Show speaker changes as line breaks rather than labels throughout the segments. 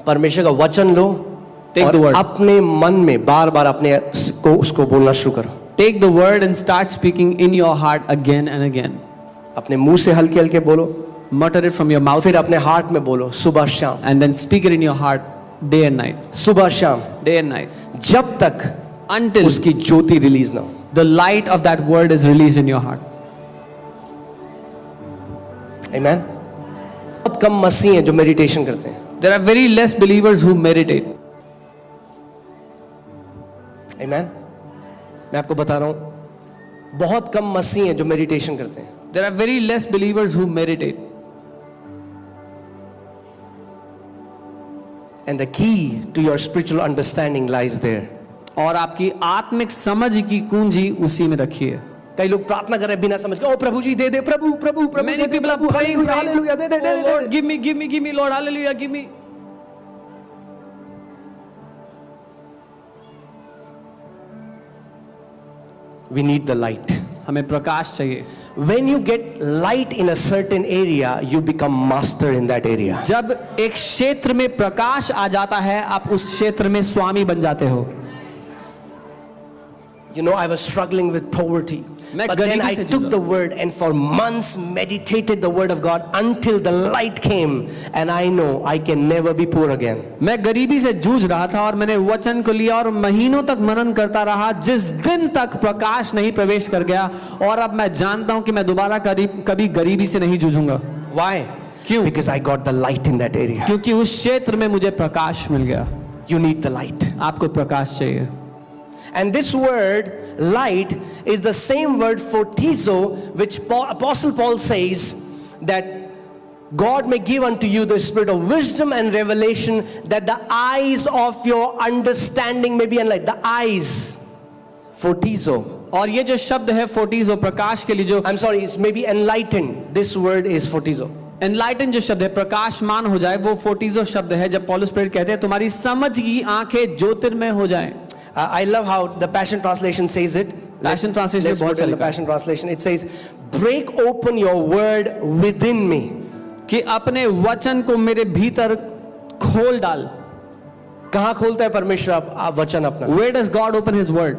परमेश्वर का वचन लो
Take
और
the word.
अपने मन में बार बार अपने को उसको बोलना शुरू करो.
Take the word and start speaking in your heart again and again.
अपने मुंह से हल्के हल्के बोलो,
Mutter it from your mouth
फिर अपने हार्ट में बोलो सुबह शाम,
and then speak it in your heart day and night.
सुबह शाम,
Day and night.
जब तक
Until
उसकी ज्योति रिलीज ना हो.
the light of that word is released in your heart.
Amen. बहुत कम मसीह हैं जो मेडिटेशन करते हैं.
There are very less believers who meditate.
Amen. मैं आपको बता रहा हूं, बहुत कम मसीह हैं जो मेडिटेशन करते हैं.
There are very less believers who meditate.
And the key to your spiritual understanding lies there.
और आपकी आत्मिक समझ की कुंजी उसी में रखी है.
कई लोग प्रार्थना कर रहे हैं बिना समझ के, ओ प्रभु जी दे दे, प्रभु प्रभु प्रभु.
Many people are praying,
hallelujah, they they they
Oh Lord, give me, Lord, hallelujah, give me.
We need the light.
हमें प्रकाश चाहिए.
When you get light in a certain area, you become master in that area.
जब एक क्षेत्र में प्रकाश आ जाता है, आप उस क्षेत्र में स्वामी बन जाते हो.
You know, I was struggling with poverty.
मैं
But then
गरीबी
I
से
took
जूझा.
the word and for months meditated the word of God until the light came, and I know I can never be poor again.
मैं गरीबी से जूझ रहा था और मैंने वचन को लिया और महीनों तक मनन करता रहा, जिस दिन तक प्रकाश नहीं प्रवेश कर गया. और अब मैं जानता हूं कि मैं दोबारा कभी गरीबी से नहीं जूझूंगा.
Why?
क्यों?
Because I got the light in that area.
क्योंकि उस क्षेत्र में मुझे प्रकाश मिल गया.
You need the light.
आपको प्रकाश चाहिए.
And this word, light, is the same word photizo, which Apostle Paul says that God may give unto you the spirit of wisdom and revelation, that the eyes of your understanding may be enlightened. The eyes, photizo.
और ये जो शब्द है फोटिजो, प्रकाश के लिए जो
I'm sorry, it's maybe enlightened. This word is photizo.
Enlighten जो शब्द है, प्रकाशमान हो जाए, वो फोटिजो शब्द है. जब पौलुस प्रेरित कहते हैं तुम्हारी समझ की आंखें ज्योतिर्मय हो जाएं.
I love how the Passion Translation says it.
Passion Translation
Let's
बहुत
put in the
अच्छा
Passion Translation. It says, "Break open your word within me."
कि अपने वचन को मेरे भीतर खोल डाल.
कहाँ खोलता है परमेश्वर आप वचन अपना?
Where does God open His word?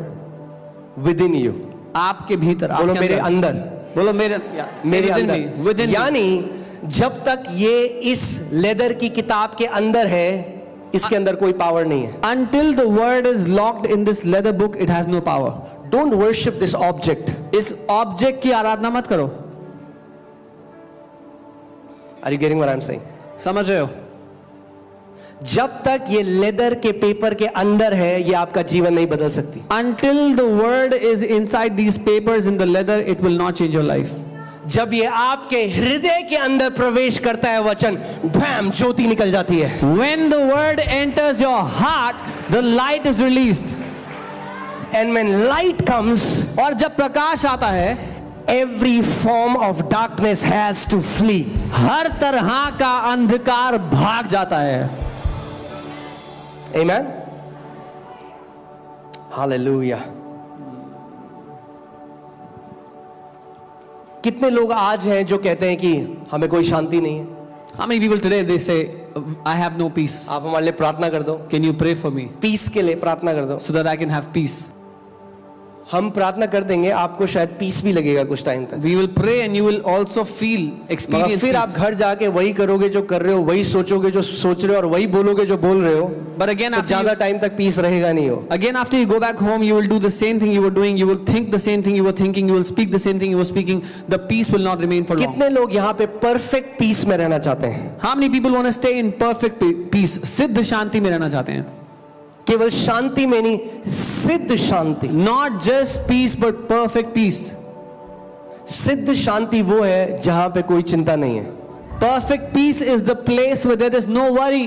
Within you.
आपके भीतर.
बोलो
आपके
मेरे अंदर.
बोलो मेरे
अंदर.
within me.
यानी जब तक ये इस लेदर की किताब के अंदर है, इसके अंदर कोई पावर नहीं है.
Until the word is locked in this leather book, it has no power.
Don't worship this object.
इस ऑब्जेक्ट की आराधना मत करो.
Are you getting what I'm saying?
समझ रहे हो?
जब तक ये लेदर के पेपर के अंदर है, ये आपका जीवन नहीं बदल सकती.
Until the word is inside these papers in the leather, it will not change your life.
जब ये आपके हृदय के अंदर प्रवेश करता है वचन, भैम, ज्योति निकल जाती है.
When the word enters your heart, the light is released.
And when light comes,
और जब प्रकाश आता है,
every form of darkness has to flee.
हर तरह का अंधकार भाग जाता है.
Amen. Hallelujah. कितने लोग आज हैं जो कहते हैं कि हमें कोई शांति नहीं है?
How many people today they say, I have no peace.
आप हमारे लिए प्रार्थना कर दो.
Can you pray for me
peace के लिए प्रार्थना कर दो.
so that I can have peace?
हम प्रार्थना कर देंगे, आपको शायद पीस भी लगेगा कुछ टाइम तक.
We will pray and you will also feel,
मगर
experience
फिर आप
peace.
घर जाके वही करोगे जो कर रहे हो, वही सोचोगे जो सोच रहे हो, और वही बोलोगे जो बोल रहे हो.
But again,
तो
after
ज्यादा टाइम तक पीस रहेगा नहीं हो.
again after you go back home, you will do the same thing you were doing. You will think the same thing you were thinking. You will speak the same thing you were speaking. The peace will not remain for long.
कितने लोग यहाँ पे perfect piece में रहना चाहते हैं?
How many people want to stay in perfect peace? सिद्ध शांति में रहना चाहते हैं.
केवल शांति में नहीं, सिद्ध शांति.
Not just peace but perfect peace.
सिद्ध शांति वो है जहां पे कोई चिंता नहीं है.
Perfect peace is the place where there is no worry.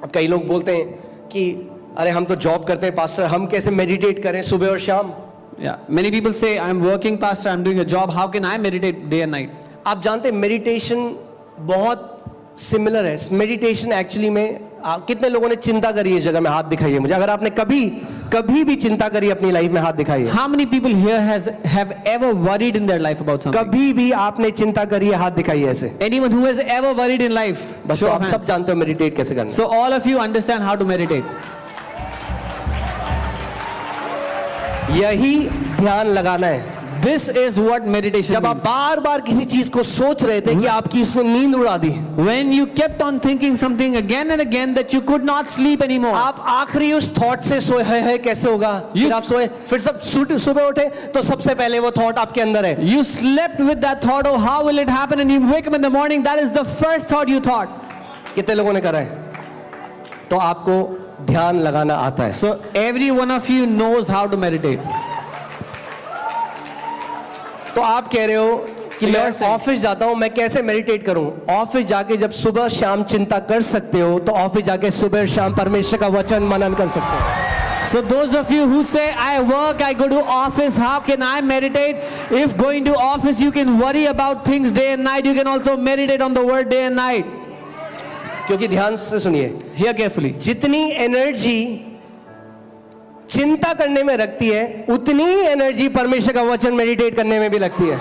अब कई लोग बोलते हैं कि अरे हम तो जॉब करते हैं पास्टर, हम कैसे मेडिटेट करें सुबह और शाम?
Yeah, many people say I'm working pastor, I'm doing a job. How can I meditate day and night?
आप जानते हैं मेडिटेशन बहुत सिमिलर है. मेडिटेशन एक्चुअली में कितने लोगों ने चिंता करी है इस जगह में? हाथ दिखाइए मुझे. अगर आपने कभी कभी भी चिंता करी अपनी लाइफ में हाथ दिखाइए।
How many people here have ever worried in their life about something?
कभी भी आपने चिंता करी है, हाथ दिखाइए ऐसे।
Anyone who has ever worried in life?
बस
Show
तो
of
आप सब
hands.
जानते हो मेडिटेट कैसे करना।
So all of you understand how to meditate.
यही ध्यान लगाना है।
This is what meditation
जब आप
means.
बार बार किसी चीज को सोच रहे थे कि आपकी उसने नींद उड़ा दी,
When you kept on thinking something again and again that you could not sleep anymore.
आप आखिरी उस थॉट से सोए है कैसे होगा? फिर आप सोए, फिर सब सुबह उठे तो सबसे पहले वो थॉट आपके अंदर है।
You slept with that thought, oh, how will it happen? And you wake up in the morning, that is the first thought you thought.
कितने लोगों ने करा है? तो आपको ध्यान लगाना आता है।
So every one of you knows how to meditate.
तो आप कह रहे हो कि
So
मैं
you're saying-
ऑफिस जाता हूं, मैं कैसे मेडिटेट करूं? ऑफिस जाके जब सुबह शाम चिंता कर सकते हो तो ऑफिस जाके सुबह शाम परमेश्वर का वचन मनन कर सकते हो।
So those of you who say, I work, I go to office, how can I meditate? If going to office you can worry about things day and night, you can also meditate on the word day and night.
क्योंकि ध्यान से सुनिए,
Hear carefully.
जितनी energy चिंता करने में रखती है उतनी ही एनर्जी परमेश्वर का वचन मेडिटेट करने में भी लगती है।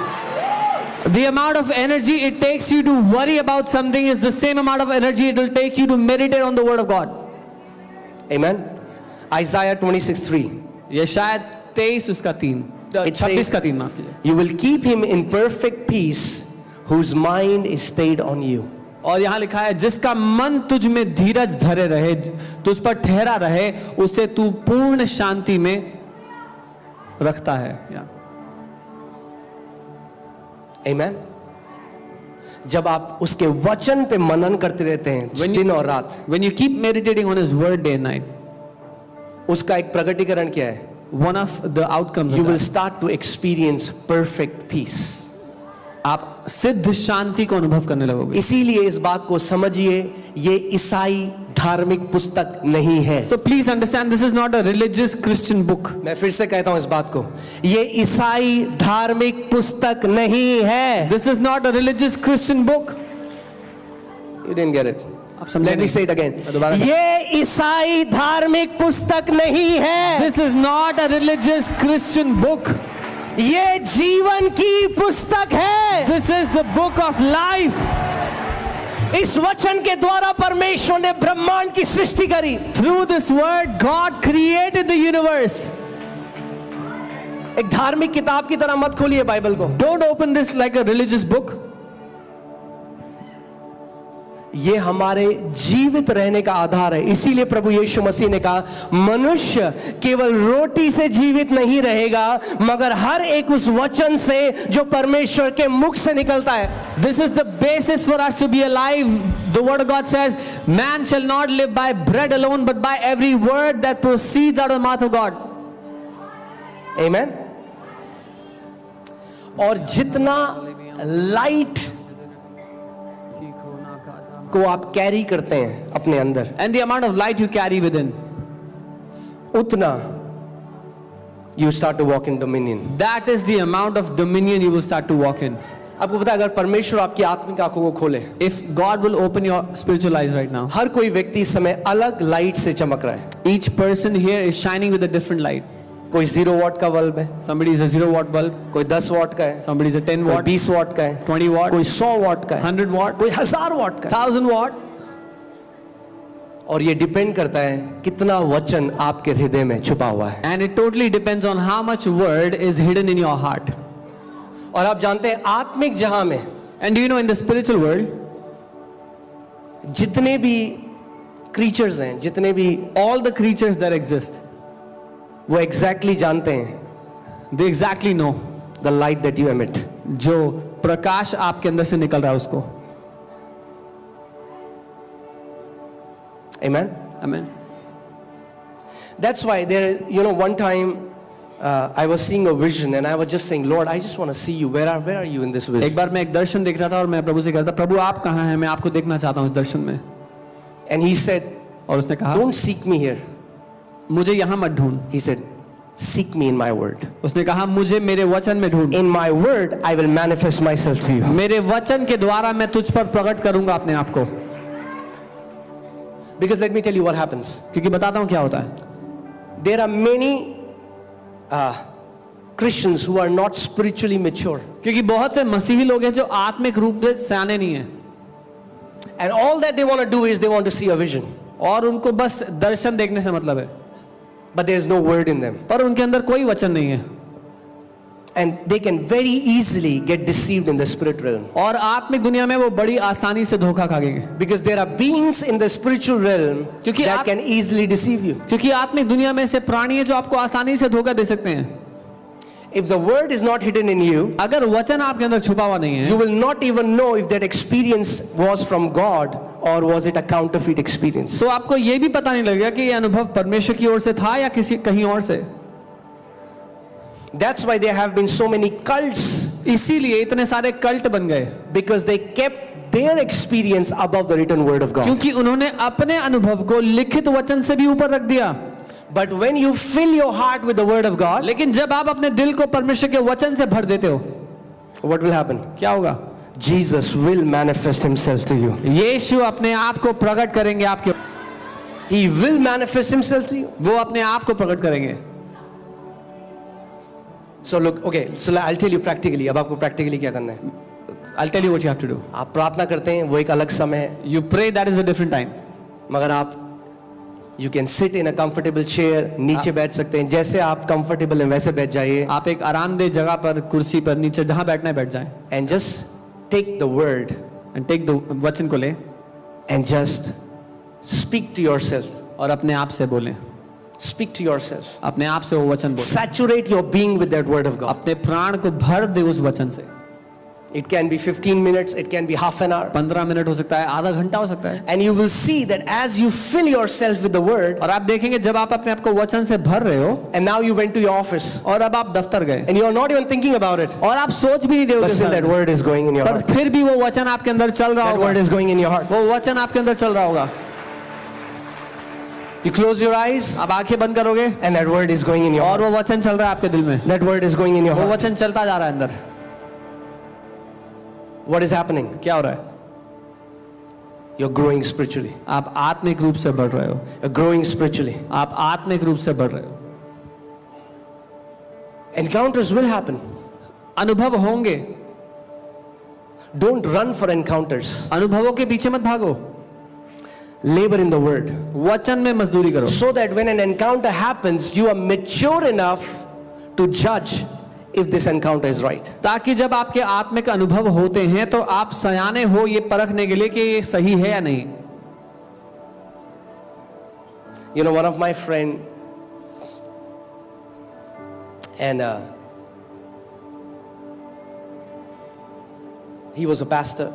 The amount of energy it takes you to worry about something is the same amount of energy it will take you to meditate on the word of God.
Amen. Isaiah 26:3.
ये शायद 23 उसका 3
It
26
says-
का 3 माफ कीजिए।
You will keep him in perfect peace whose mind is stayed on you.
और यहाँ लिखा है जिसका मन तुझ में धीरज धरे रहे, तुझ पर ठहरा रहे, उसे तू पूर्ण शांति में रखता है।
Amen. जब आप उसके वचन पे मनन करते रहते हैं
When you-
दिन और रात,
When you keep meditating on his word day and night,
उसका एक प्रकटीकरण क्या है?
one of the outcomes
You
of
will
that,
start to experience perfect peace.
आप सिद्ध शांति को अनुभव करने लगोगे।
इसीलिए इस बात को समझिए, ये ईसाई धार्मिक पुस्तक नहीं है।
So please understand, this is not a religious Christian book.
मैं फिर से कहता हूं इस बात को, ये ईसाई धार्मिक पुस्तक नहीं है।
This is not a religious Christian book.
You didn't get it.
आप समझे
Let me
नहीं।
say it again.
मैं दोबारा
ये ईसाई धार्मिक पुस्तक नहीं है।
This is not a religious Christian book.
ये जीवन की पुस्तक है।
This is the book of life.
इस वचन के द्वारा परमेश्वर ने ब्रह्मांड की सृष्टि करी।
Through this word, God created the universe.
एक धार्मिक किताब की तरह मत खोलिए बाइबल को।
Don't open this like a religious book.
ये हमारे जीवित रहने का आधार है। इसीलिए प्रभु यीशु मसीह ने कहा, मनुष्य केवल रोटी से जीवित नहीं रहेगा मगर हर एक उस वचन से जो परमेश्वर के मुख से निकलता है।
This is the basis for us to be alive. The word of God says, man shall not live by bread alone, but by every word that proceeds out of the mouth of God.
Amen. और जितना light को आप carry करते हैं अपने अंदर,
And the amount of light you carry within,
उतना you start to walk in dominion.
that is the amount of dominion you will start to walk in.
आपको पता है, अगर परमेश्वर आपकी आत्मिक आंखों को खोले,
If God will open your spiritual eyes right now,
हर कोई व्यक्ति इस समय अलग लाइट से चमक रहा है।
each person here is shining with a different light.
कोई 0 वॉट का बल्ब है,
Somebody is a 0 watt bulb,
कोई 10 वॉट का है,
somebody is a 10
कोई
watt,
20 वॉट का है,
20 watt,
कोई 100 वॉट का है,
100 watt,
कोई 1000 वॉट का है।
1000 watt.
और ये डिपेंड करता है कितना वचन आपके हृदय में छुपा हुआ है।
And it totally depends on how much word is hidden in your heart.
और आप जानते हैं आत्मिक जहां में
And do you know, in the spiritual world,
जितने भी क्रीचर्स हैं, जितने भी,
all the creatures that exist,
वो एग्जैक्टली जानते हैं
they exactly know
the light that you emit.
जो प्रकाश आपके अंदर से निकल रहा है उसको।
Amen.
Amen.
That's why there, one time I was seeing a vision and I was just saying, Lord, I just want to see you. Where are you in this
एक
vision?
बार मैं एक दर्शन देख रहा था और मैं प्रभु से कह रहा था, प्रभु आप कहाँ हैं, मैं आपको देखना चाहता हूँ इस दर्शन में।
And he said,
और उसने कहा,
don't seek me here.
मुझे यहाँ मत ढूंढ।
He said, seek me in my word.
उसने कहा, मुझे मेरे वचन में ढूंढ।
In my word, I will manifest myself to you.
मेरे वचन के द्वारा मैं तुझ पर प्रकट करूंगा अपने आप को।
Because let me tell you what happens.
क्योंकि बताता हूँ क्या होता है।
there are many Christians who are not spiritually mature.
क्योंकि बहुत से मसीही लोग हैं जो आत्मिक रूप से सयाने नहीं हैं,
And all that they want to do is they want to see a vision.
और उनको बस दर्शन देखने से मतलब है,
But there is no word in them.
पर उनके अंदर कोई वचन नहीं है,
And they can very easily get deceived in the spirit realm.
और आत्मिक दुनिया में वो बड़ी आसानी से धोखा खाएंगे।
Because there are beings in the spiritual realm
क्योंकि
that can easily deceive you.
क्योंकि आत्मिक दुनिया में से प्राणी है जो आपको आसानी से धोखा दे सकते हैं।
If the word is not hidden in you,
अगर वचन आपके अंदर छुपा हुआ नहीं है,
you will not even know if that experience was from God or was it a counterfeit experience.
तो आपको ये भी पता नहीं लगेगा कि ये अनुभव परमेश्वर की ओर से था या किसी कहीं और से।
That's why there have been so many cults,
इसीलिए इतने सारे कल्ट बन गए,
because they kept their experience above the written word of God.
क्योंकि उन्होंने अपने अनुभव को लिखित वचन से भी ऊपर रख दिया।
But when you fill your heart with the word of God,
लेकिन जब आप अपने दिल को परमेश्वर के वचन से भर देते हो,
what will happen?
क्या होगा?
Jesus will manifest himself to you.
यीशु अपने आप को प्रकट करेंगे आपके,
He will manifest himself to you.
वो अपने आप को प्रकट करेंगे।
So look, okay, so I'll tell you practically. अब आपको practically क्या करना है?
I'll tell you what you have to do.
आप प्रार्थना करते हैं, वो एक अलग समय है,
You pray, that is a different time.
मगर आप you can sit in a comfortable chair, नीचे बैठ सकते हैं, जैसे आप comfortable हैं वैसे बैठ जाइए,
आप एक आरामदेह जगह पर, कुर्सी पर, नीचे जहां बैठना है बैठ जाएं,
and just take the word
and take the वचन को ले
and just speak to yourself.
और अपने आप से बोलें,
Speak to yourself.
अपने आप से वो वचन बोलें,
Saturate your being with that word of God.
अपने प्राण को भर दे उस वचन से।
It can be 15 minutes, it can be half an hour.
15 minute हो सकता है, आधा घंटा हो सकता है।
And you will see that as you fill yourself with the word,
और आप देखेंगे जब आप अपने आप को वचन से भर रहे हो,
and now you went to your office,
और अब आप दफ्तर गए,
and you are not even thinking about it,
और आप सोच भी नहीं रहे हो
but
उसके
still that
बारे में,
word is going in your
पर
heart.
फिर भी वो वचन आपके अंदर चल रहा
That
होगा,
word is going in your heart.
वो वचन आपके अंदर चल रहा होगा।
You close your eyes,
आप आंखें बंद करोगे
and that word is going in your
और
heart.
वो वचन चल रहा है आपके दिल में,
That word is going in your
वो
heart.
वचन चलता जा रहा है अंदर।
What is happening?
क्या हो रहा है?
You're growing spiritually.
आप आत्मिक रूप से बढ़ रहे हो,
You're growing spiritually.
आप आत्मिक रूप से बढ़ रहे हो।
Encounters will happen.
अनुभव होंगे,
Don't run for encounters.
अनुभवों के पीछे मत भागो,
Labor in the word.
वचन में मजदूरी करो,
So that when an encounter happens, you are mature enough to judge if this encounter is right.
ताकि जब आपके आत्मिक अनुभव होते हैं तो आप सयाने हो ये परखने के लिए कि ये सही है या नहीं।
You know, one of my friend, and he was a pastor.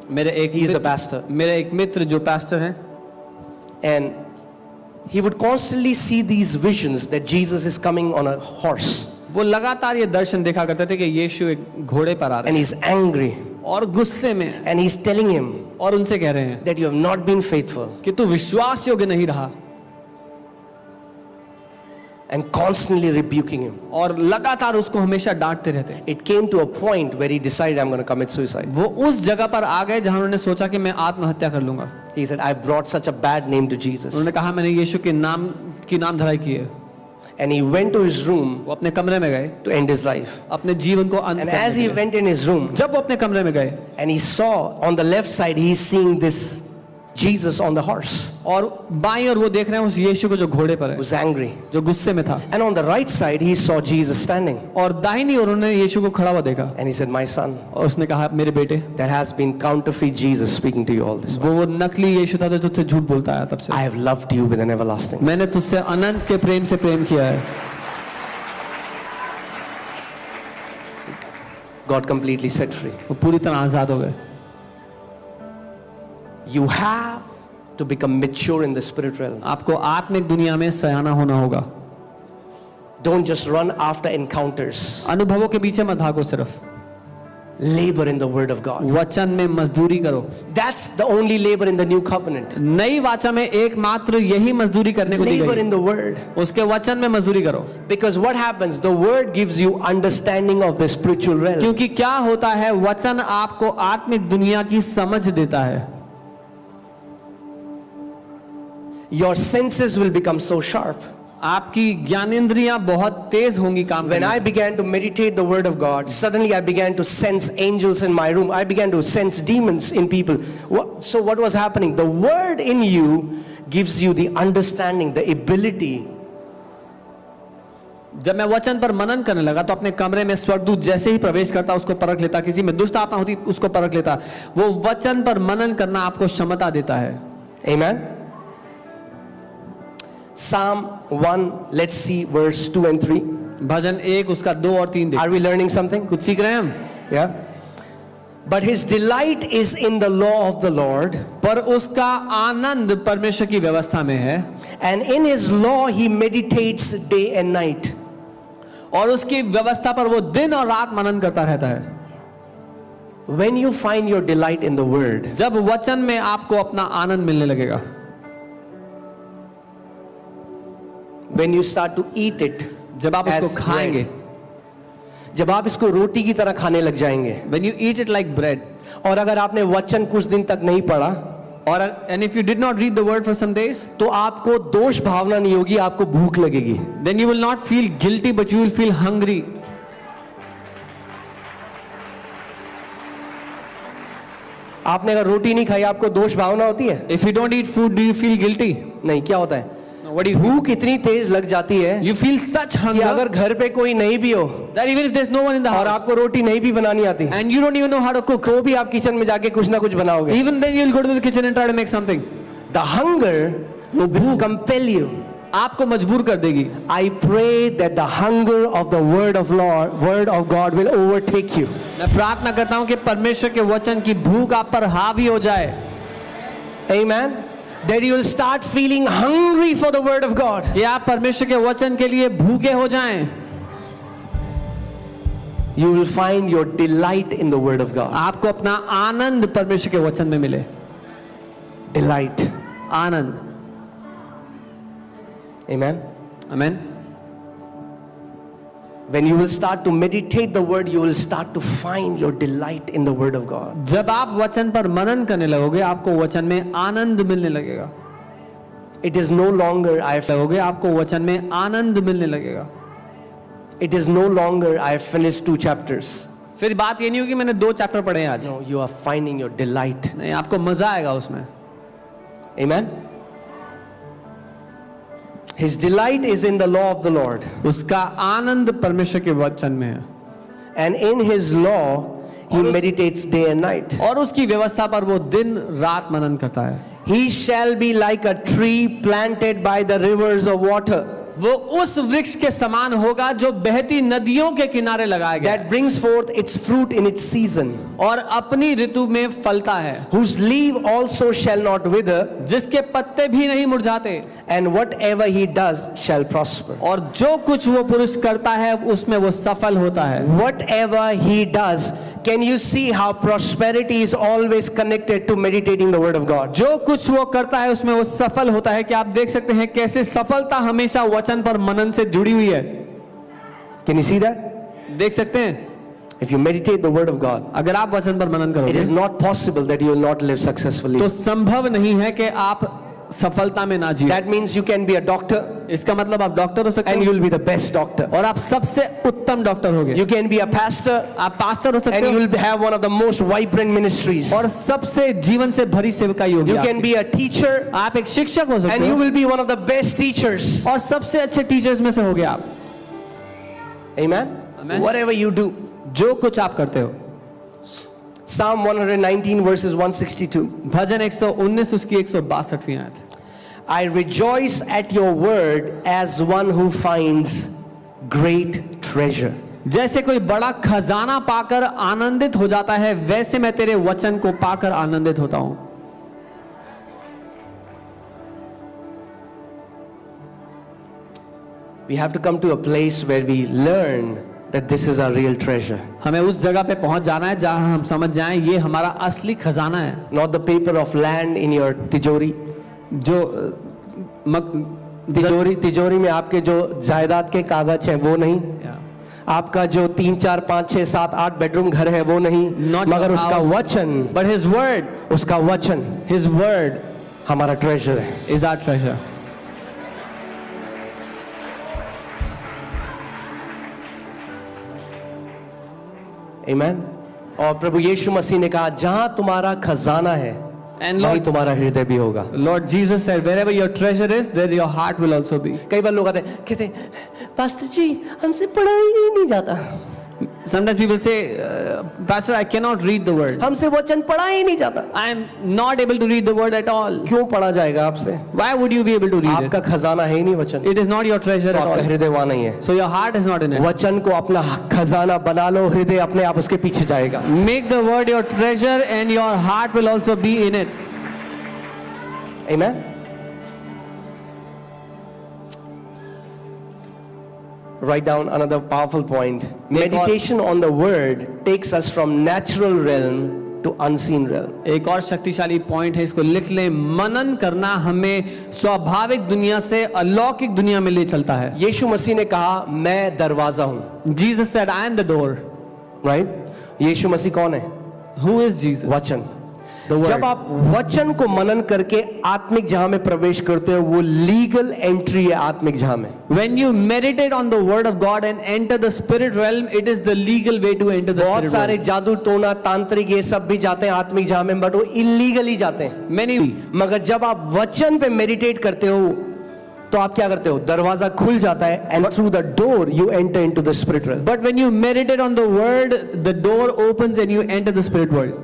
He is a pastor.
मेरे एक मित्र जो पास्टर हैं,
And he would constantly see these visions that Jesus is coming on a horse.
वो लगातार ये दर्शन देखा करते थे कि यीशु एक घोड़े पर आ रहे
And he's angry.
हैं और गुस्से में हैं,
And he's telling him
और उनसे कह रहे हैं
that you have not been faithful.
कि तू विश्वास योग्य नहीं रहा,
And constantly rebuking him.
और लगातार उसको हमेशा डांटते रहते हैं।
It came to a point where he decided, I'm going to commit suicide.
वो उस जगह पर आ गए जहां उन्होंने सोचा कि मैं आत्महत्या कर लूंगा।
He said, I brought such a bad name to Jesus.
उन्होंने कहा मैंने यीशु के नाम की नाम धराई की है।
And he went to his room
वो अपने कमरे में गए,
to end his life.
अपने जीवन को अंत
And
करने
as
के
he
लिए।
went in his room,
जब वो अपने कमरे में गए
and he saw on the left side, he's seeing this Jesus on the horse.
और बाईं ओर वो देख रहे हैं उस यीशु को जो घोड़े पर है,
Was angry.
जो गुस्से में था,
And on the right side, he saw Jesus standing.
और दाहिनी ओर उन्होंने यीशु को खड़ा हुआ देखा,
And he said, my son,
और उसने कहा मेरे बेटे,
there has been counterfeit Jesus speaking to you all this while.
वो नकली यीशु था जो तुझसे झूठ बोलता है तब से।
I have loved you with an everlasting.
मैंने तुझसे अनंत के प्रेम से प्रेम किया है।
God completely set free.
वो पूरी तरह आजाद हो गए।
You have to become mature in the spirit realm.
आपको आत्मिक दुनिया में सयाना होना होगा।
Don't just run after encounters.
अनुभवों के पीछे मत भागो, सिर्फ
Labor in the word of God.
वचन में मजदूरी करो।
That's the only labor in the new covenant.
नई वाचा में एकमात्र यही मजदूरी करने को दी
Labor
गई,
in the word.
उसके वचन में मजदूरी करो।
Because what happens? The word gives you understanding of the spiritual realm.
क्योंकि क्या होता है, वचन आपको आत्मिक दुनिया की समझ देता है।
Your senses will become so sharp.
आपकी ज्ञानेंद्रियां बहुत तेज होंगी काम
When
करने
I began to meditate the word of God, suddenly I began to sense angels in my room. I began to sense demons in people. So what was happening? The word in you gives you the understanding, the ability.
जब मैं वचन पर मनन करने लगा तो अपने कमरे में स्वर्गदूत जैसे ही प्रवेश करता उसको परख लेता, किसी में दुष्ट आत्मा होती उसको परख लेता। वो वचन पर मनन करना आपको क्षमता देता है।
Amen. Psalm 1, let's see verse 2 and 3.
भजन 1 उसका 2 और 3
Are we learning something?
कुछ सीख रहे हैं हम?
Yeah. But his delight is in the law of the Lord,
पर उसका आनंद परमेश्वर की व्यवस्था में है,
and in his law he meditates day and night.
और उसकी व्यवस्था पर वो दिन और रात मनन करता रहता है।
When you find your delight in the word,
जब वचन में आपको अपना आनंद मिलने लगेगा,
when you start to eat it,
जब आप
as
उसको खाएंगे,
bread, जब आप इसको रोटी की तरह खाने लग जाएंगे,
when you eat it like bread,
और अगर आपने वचन कुछ दिन तक नहीं पढ़ा,
और and if you did not read the word for some days,
तो आपको दोष भावना नहीं होगी, आपको भूख लगेगी।
then you will not feel guilty but you will feel hungry.
आपने अगर रोटी नहीं खाई, आपको दोष भावना होती है?
If you don't eat food, do you feel guilty?
नहीं, क्या होता है?
What do you feel?
भूख इतनी तेज लग जाती है
You feel such
कि
hunger
अगर घर पे कोई नहीं भी हो
that even if there's no one in the
और
house
आपको रोटी नहीं भी बनानी आती,
and you don't even know how to cook,
तो भी आप किचन में जाके कुछ ना कुछ बनाओगे।
even then you'll go to the kitchen and try to make something.
The hunger will compel you.
आपको मजबूर कर देगी।
I pray that the hunger of the word of God will overtake you.
मैं प्रार्थना करता हूँ कि परमेश्वर के वचन की भूख आप पर हावी हो जाए।
Amen. That you will start feeling hungry for the word of God.
ये आप परमेश्वर के वचन के लिए भूखे हो जाएं।
You will find your delight in the word of God.
आपको अपना आनंद परमेश्वर के वचन में मिले।
Delight.
Anand.
Amen.
Amen.
When you will start to meditate the word, you will start to find your delight in the word of God.
जब आप वचन पर मनन करने लगोगे आपको वचन में आनंद मिलने लगेगा।
It is no longer I
आपको वचन में आनंद मिलने लगेगा।
It is no longer I have finished 2 chapters.
फिर बात ये नहीं होगी मैंने 2 चैप्टर पढ़े हैं आज।
No, you are finding your delight.
नहीं, आपको मजा आएगा उसमें।
Amen. His delight is in the law of the Lord.
उसका आनंद परमेश्वर के वचन में है।
And in his law he meditates day and night.
और उसकी व्यवस्था पर वो दिन रात मनन करता है।
He shall be like a tree planted by the rivers of water,
वो उस वृक्ष के समान होगा जो बहती नदियों के किनारे लगाया गया
that brings forth its fruit in its season,
और अपनी ऋतु में फलता है,
whose leaf also shall not wither,
जिसके पत्ते भी नहीं मुरझाते,
and whatever he does shall prosper.
और जो कुछ वो पुरुष करता है उसमें वो सफल होता है।
Whatever he does, can you see how prosperity is always connected to meditating the word of God?
जो कुछ वो करता है उसमें वो सफल होता है। कि आप देख सकते हैं कैसे सफलता हमेशा वचन पर मनन से जुड़ी हुई है।
Can you see that?
देख सकते हैं
If you meditate the word of God,
अगर आप वचन पर मनन
it
करोगे
is not possible that you will not live successfully.
तो संभव नहीं है कि आप सफलता में ना जिए।
That means you can be a doctor
इसका मतलब आप डॉक्टर हो सकते
and
हैं
you will be the best doctor.
और आप सबसे उत्तम डॉक्टर होगे।
You can be a pastor
आप पास्टर हो सकते
and you
हो
will have one of the most vibrant ministries.
और सबसे जीवन से भरी सेवकाई होगी।
You can be a teacher
आप एक शिक्षक हो सकते
and you
हो
will be one of the best teachers.
और सबसे अच्छे टीचर्स में से होगे आप।
Amen?
Amen.
Whatever you do.
जो कुछ आप करते हो।
Psalm 119 verses 162.
भजन 119 उसकी 162वीं आयत।
I rejoice at your word as one who finds great treasure.
जैसे कोई बड़ा खजाना पाकर आनंदित हो जाता है वैसे मैं तेरे वचन को पाकर आनंदित होता हूं।
We have to come to a place where we learn that this is our real treasure.
हमें उस जगह पे पहुंच जाना है जहां हम समझ जाएं ये हमारा असली खजाना है।
Not the paper of land in your tijori.
जो
तिजोरी में आपके जो जायदाद के कागज हैं वो नहीं, आपका जो 3 4 5 6 7 8 बेडरूम घर है वो नहीं, मगर उसका वचन,
but his word,
उसका वचन,
his word
हमारा ट्रेजर है।
is our treasure.
Amen. और प्रभु यीशु मसीह ने कहा जहां तुम्हारा खजाना है
And
वहीं
Lord,
तुम्हारा हृदय भी होगा.
Lord Jesus said, wherever your treasure is, there your heart will also be.
कई बार लोग आते हैं कहते पास्टर जी हमसे पढ़ा ही नहीं जाता,
Sometimes people say, Pastor, I cannot read the word.
हमसे वचन पढ़ा ही नहीं जाता.
I am not able to read the word at all.
क्यों पढ़ा जाएगा आपसे?
Why would you be able to read
आपका
it?
खजाना है ही नहीं वचन,
It is not your treasure
तो
at
आपका
all.
हृदय वहां नहीं है.
So your heart is not in it.
वचन को अपना खजाना बना लो, हृदय अपने आप उसके पीछे जाएगा.
Make the word your treasure and your heart will also be in it.
Amen. Write down another powerful point. Meditation on the word takes us from natural realm to unseen realm.
एक और शक्तिशाली point है, इसको लिख ले. मनन करना हमें स्वाभाविक दुनिया से अलौकिक दुनिया में ले चलता है.
यीशु मसीह ने कहा मैं दरवाजा हूं.
Jesus said, I am the door.
Right? यीशु मसीह कौन है?
Who is Jesus?
वचन.
The word.
जब आप वचन को मनन करके आत्मिक जहां में प्रवेश करते हो वो लीगल एंट्री है आत्मिक जहां में.
When you meditate on the word of God and enter the spirit realm, it is the legal way to enter the
बहुत
spirit
सारे
realm.
जादू टोना तांत्रिक ये सब भी जाते हैं आत्मिक जहां में, बट वो इलीगली जाते हैं.
Many,
मगर जब आप वचन पे मेडिटेट करते हो तो आप क्या करते हो? दरवाजा खुल जाता है and through the door you enter into the spirit realm.
but when you meditate on the word, the door opens and you enter the spirit world.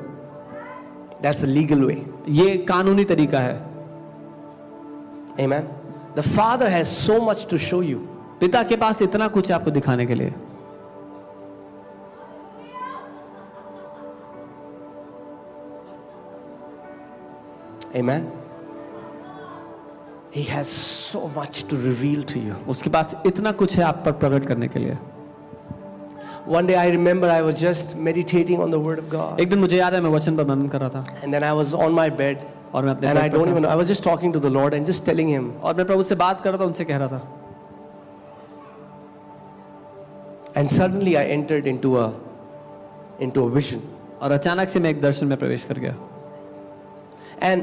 That's a legal way.
ये कानूनी तरीका है.
Amen. The Father has so much to show you.
पिता के पास इतना कुछ है आपको दिखाने के लिए.
Amen. He has so much to reveal to you.
उसके पास इतना कुछ है आप पर प्रकट करने के लिए.
One day I remember I was just meditating on the Word of God.
एक दिन मुझे याद है मैं वचन पर मनन कर रहा था
And then I was on my bed
और मैं अपने
and I
बेड पर
don't
था.
even know. I was just talking to the Lord and just telling Him.
और मैं प्रभु से बात कर रहा था, उनसे कह रहा था.
And suddenly I entered into a vision.
और अचानक से मैं एक दर्शन में प्रवेश कर गया.
And